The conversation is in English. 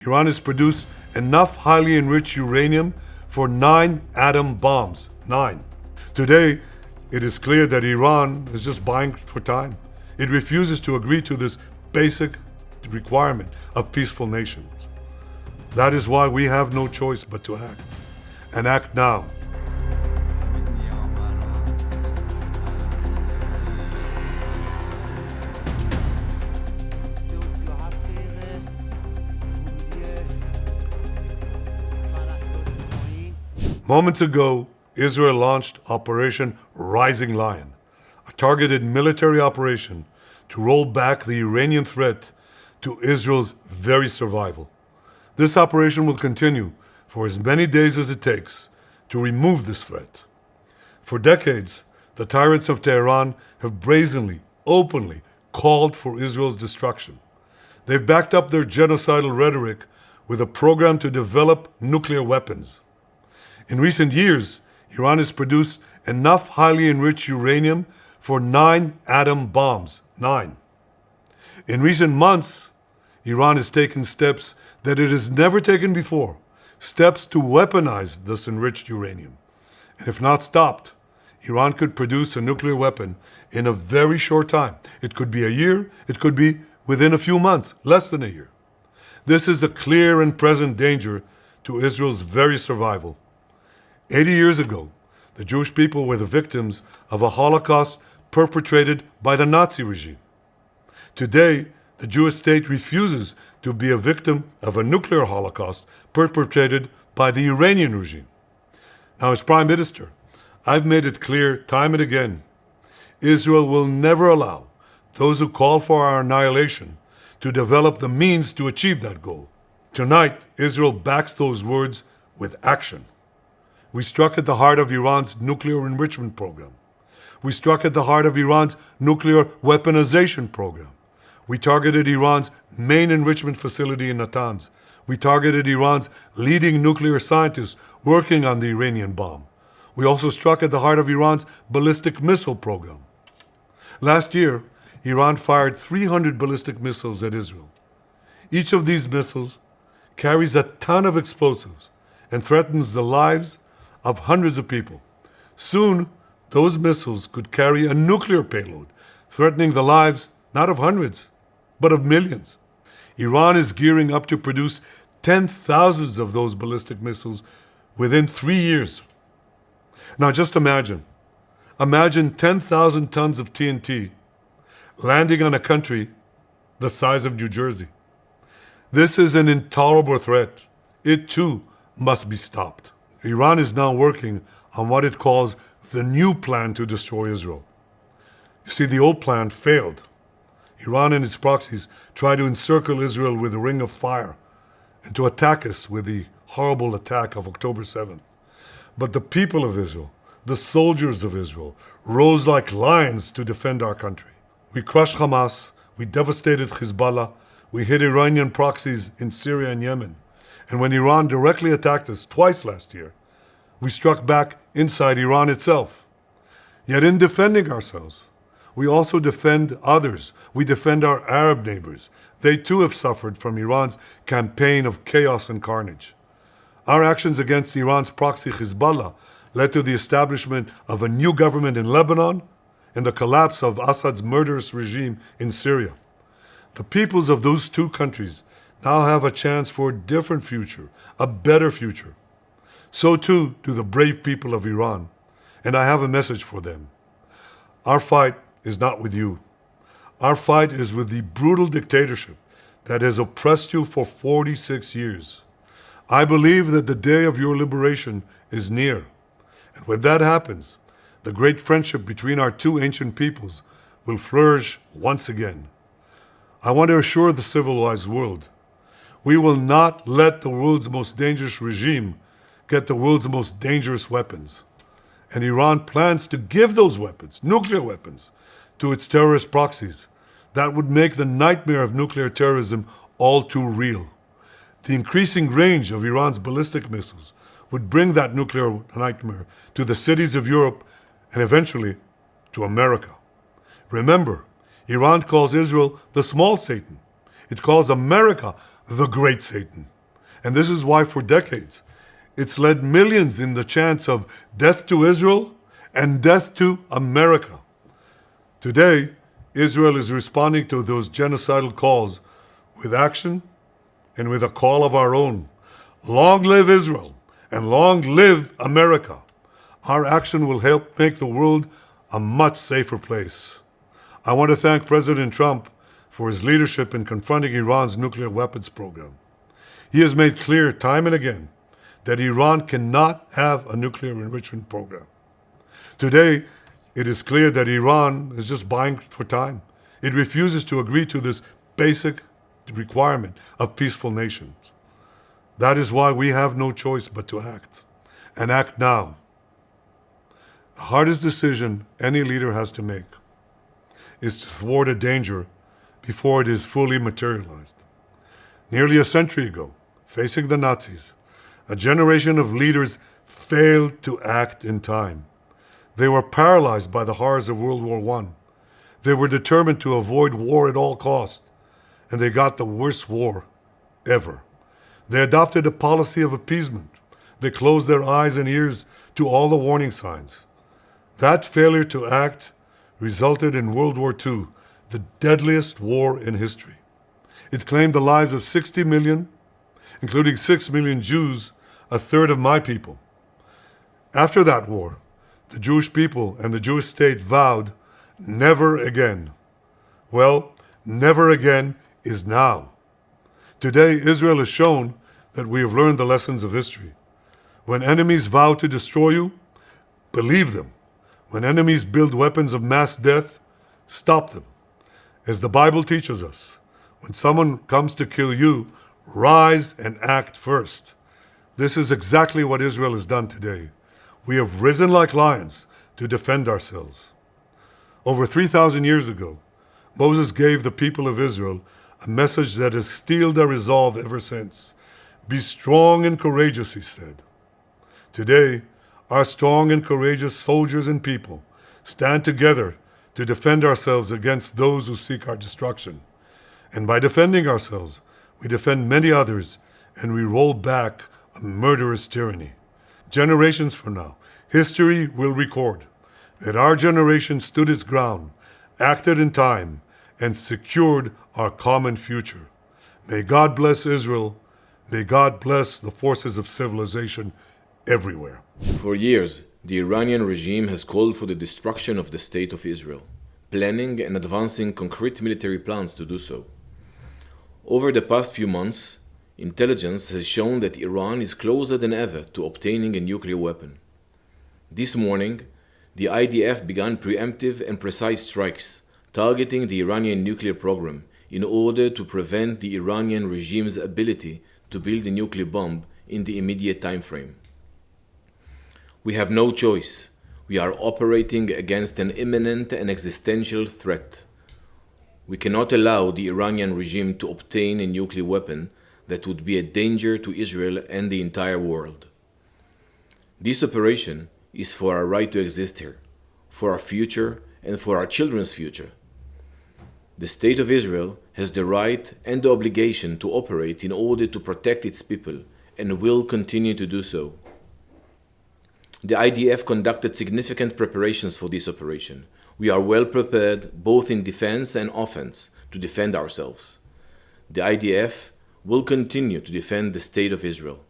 Iran has produced enough highly enriched uranium for 9 atom bombs. 9. Today, it is clear that Iran is just buying for time. It refuses to agree to this basic requirement of peaceful nations. That is why we have no choice but to act, and act now. Moments ago, Israel launched Operation Rising Lion, a targeted military operation to roll back the Iranian threat to Israel's very survival. This operation will continue for as many days as it takes to remove this threat. For decades, the tyrants of Tehran have brazenly, openly called for Israel's destruction. They've backed up their genocidal rhetoric with a program to develop nuclear weapons. In recent years, Iran has produced enough highly enriched uranium for 9 atom bombs. 9. In recent months, Iran has taken steps that it has never taken before, steps to weaponize this enriched uranium. And if not stopped, Iran could produce a nuclear weapon in a very short time. It could be a year, it could be within a few months, less than a year. This is a clear and present danger to Israel's very survival. 80 years ago, the Jewish people were the victims of a Holocaust perpetrated by the Nazi regime. Today, the Jewish state refuses to be a victim of a nuclear Holocaust perpetrated by the Iranian regime. Now, as Prime Minister, I've made it clear time and again, Israel will never allow those who call for our annihilation to develop the means to achieve that goal. Tonight, Israel backs those words with action. We struck at the heart of Iran's nuclear enrichment program. We struck at the heart of Iran's nuclear weaponization program. We targeted Iran's main enrichment facility in Natanz. We targeted Iran's leading nuclear scientists working on the Iranian bomb. We also struck at the heart of Iran's ballistic missile program. Last year, Iran fired 300 ballistic missiles at Israel. Each of these missiles carries a ton of explosives and threatens the lives of hundreds of people. Soon, those missiles could carry a nuclear payload, threatening the lives not of hundreds, but of millions. Iran is gearing up to produce 10,000 of those ballistic missiles within 3 years. Now just imagine 10,000 tons of TNT landing on a country the size of New Jersey. This is an intolerable threat. It too must be stopped. Iran is now working on what it calls the new plan to destroy Israel. You see, the old plan failed. Iran and its proxies tried to encircle Israel with a ring of fire and to attack us with the horrible attack of October 7th. But the people of Israel, the soldiers of Israel, rose like lions to defend our country. We crushed Hamas, we devastated Hezbollah, we hit Iranian proxies in Syria and Yemen. And when Iran directly attacked us twice last year, we struck back inside Iran itself. Yet in defending ourselves, we also defend others. We defend our Arab neighbors. They too have suffered from Iran's campaign of chaos and carnage. Our actions against Iran's proxy Hezbollah led to the establishment of a new government in Lebanon and the collapse of Assad's murderous regime in Syria. The peoples of those two countries now have a chance for a different future, a better future. So too do the brave people of Iran, and I have a message for them. Our fight is not with you. Our fight is with the brutal dictatorship that has oppressed you for 46 years. I believe that the day of your liberation is near. And when that happens, the great friendship between our two ancient peoples will flourish once again. I want to assure the civilized world, we will not let the world's most dangerous regime get the world's most dangerous weapons. And Iran plans to give those weapons, nuclear weapons, to its terrorist proxies. That would make the nightmare of nuclear terrorism all too real. The increasing range of Iran's ballistic missiles would bring that nuclear nightmare to the cities of Europe and eventually to America. Remember, Iran calls Israel the small Satan. It calls America the great Satan. And this is why for decades, it's led millions in the chants of death to Israel and death to America. Today, Israel is responding to those genocidal calls with action and with a call of our own. Long live Israel and long live America. Our action will help make the world a much safer place. I want to thank President Trump for his leadership in confronting Iran's nuclear weapons program. He has made clear time and again that Iran cannot have a nuclear enrichment program. Today, it is clear that Iran is just buying for time. It refuses to agree to this basic requirement of peaceful nations. That is why we have no choice but to act, and act now. The hardest decision any leader has to make is to thwart a danger before it is fully materialized. Nearly a century ago, facing the Nazis, a generation of leaders failed to act in time. They were paralyzed by the horrors of World War I. They were determined to avoid war at all costs, and they got the worst war ever. They adopted a policy of appeasement. They closed their eyes and ears to all the warning signs. That failure to act resulted in World War II, the deadliest war in history. It claimed the lives of 60 million, including 6 million Jews, a third of my people. After that war, the Jewish people and the Jewish state vowed never again. Well, never again is now. Today, Israel has shown that we have learned the lessons of history. When enemies vow to destroy you, believe them. When enemies build weapons of mass death, stop them. As the Bible teaches us, when someone comes to kill you, rise and act first. This is exactly what Israel has done today. We have risen like lions to defend ourselves. Over 3,000 years ago, Moses gave the people of Israel a message that has steeled their resolve ever since. Be strong and courageous, he said. Today, our strong and courageous soldiers and people stand together to defend ourselves against those who seek our destruction. And by defending ourselves, we defend many others, and we roll back a murderous tyranny. Generations from now, history will record that our generation stood its ground, acted in time, and secured our common future. May God bless Israel. May God bless the forces of civilization everywhere. For years, the Iranian regime has called for the destruction of the State of Israel, planning and advancing concrete military plans to do so. Over the past few months, intelligence has shown that Iran is closer than ever to obtaining a nuclear weapon. This morning, the IDF began preemptive and precise strikes targeting the Iranian nuclear program in order to prevent the Iranian regime's ability to build a nuclear bomb in the immediate time frame. We have no choice. We are operating against an imminent and existential threat. We cannot allow the Iranian regime to obtain a nuclear weapon that would be a danger to Israel and the entire world. This operation is for our right to exist here, for our future and for our children's future. The State of Israel has the right and the obligation to operate in order to protect its people and will continue to do so. The IDF conducted significant preparations for this operation. We are well prepared both in defense and offense to defend ourselves. The IDF will continue to defend the State of Israel.